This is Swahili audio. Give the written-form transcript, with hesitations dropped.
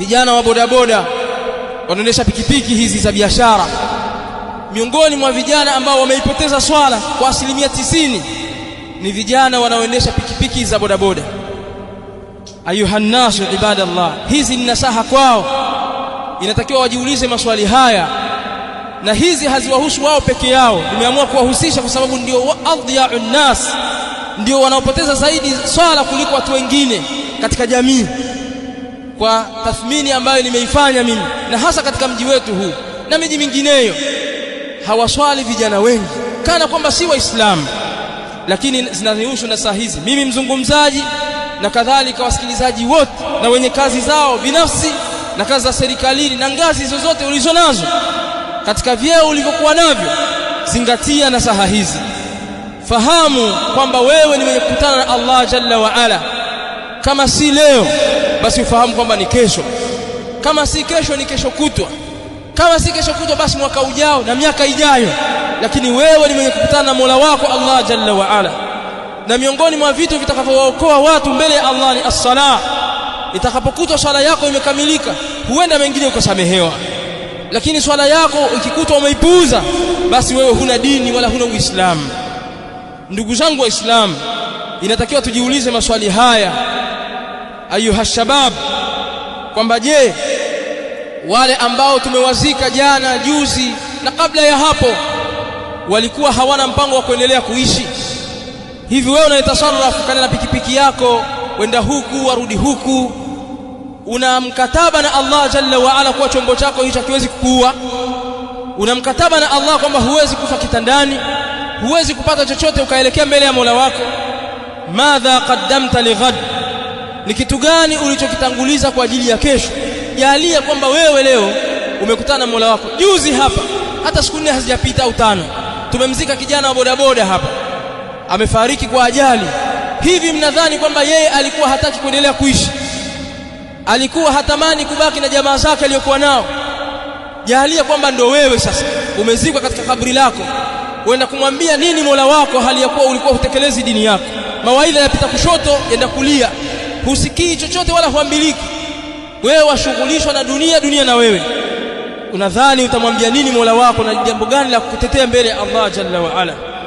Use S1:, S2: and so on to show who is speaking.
S1: vijana wa bodaboda wanaendesha pikipiki hizi za biashara. Miongoni mwa vijana ambao wameipoteza swala kwa 90% ni vijana wanaoendesha pikipiki za bodaboda. Ayuhan nasu ibadallah, hizi ni nasaha kwao, inatakiwa wajiulize maswali haya, na hizi haziwahusu wao peke yao. Nimeamua kuwahusisha kwa sababu ndio adhiya'un nas, ndio wanaopoteza zaidi swala kuliko watu wengine katika jamii, kwa tathmini ambayo nimeifanya mimi, na hasa katika mji wetu huu na miji mingineyo. Hawaswali vijana wengi kana kwamba si Waislamu, lakini zinahusu na saa hizi mimi mzungumzaji na kadhalika wasikilizaji wote na wenye kazi zao binafsi na kazi za serikalini na ngazi zozote ulizonazo katika vyeo ulivyokuwa navyo, zingatia na saha hizi. Fahamu kwamba wewe ni mwenye kukutana na Allah jalla wa ala. Kama si leo, basi ufahamu kwamba ni kesho. Kama si kesho, ni kesho kutwa. Kama si kesho kutwa, basi mwaka ujao na miaka ijayo. Lakini wewe ni mwenye kukutana na Mola wako Allah jalla wa ala. Na miongoni mwa vitu vitakavyookoa watu mbele ya Allah ni as-sala. Itakapokutwa swala yako imekamilika, huenda mengine ukasamehewa. Lakini swala yako ikikutwa umeipuuza, basi wewe huna dini wala huna Uislamu. Ndugu zangu Waislamu, inatakiwa tujiulize maswali haya ayuha shabab, kwamba je, wale ambao tumewazika jana, juzi na kabla ya hapo walikuwa hawana mpango wa kuendelea kuishi? Hivi wewe unayetasarrafu kana na pikipiki yako, wenda huku warudi huku, una mkataba na Allah jalla wa ala kwa chombo chako hicho hakiwezi kukuua? Una mkataba na Allah kwamba huwezi kufa kitandani, huwezi kupata chochote ukaelekea mbele ya Mola wako? Madha qaddamta lighad, ni kitu gani ulichokitanguliza kwa ajili ya kesho? Jalia kwamba wewe leo umekutana na Mola wako. Juzi hapa, hata siku 4 hazijapita au 5, tumemzika kijana wa bodaboda hapa, amefariki kwa ajali. Hivi mnadhani kwamba yeye alikuwa hataki kuendelea kuishi? Alikuwa hatamani kubaki na jamaa zake aliyokuwa nao? Jalia kwamba ndo wewe sasa umezikwa katika kaburi lako, uenda kumwambia nini Mola wako hali ya kuwa ulikuwa hutekelezi dini yako? Mawaidha yapita kushoto yenda kulia, husikii chochote wala huambiliki. Wewe washughulishwa na dunia na wewe. Unadhani utamwambia nini Mola wako na jambo gani la kukutetea mbele ya Allah jalla wa ala?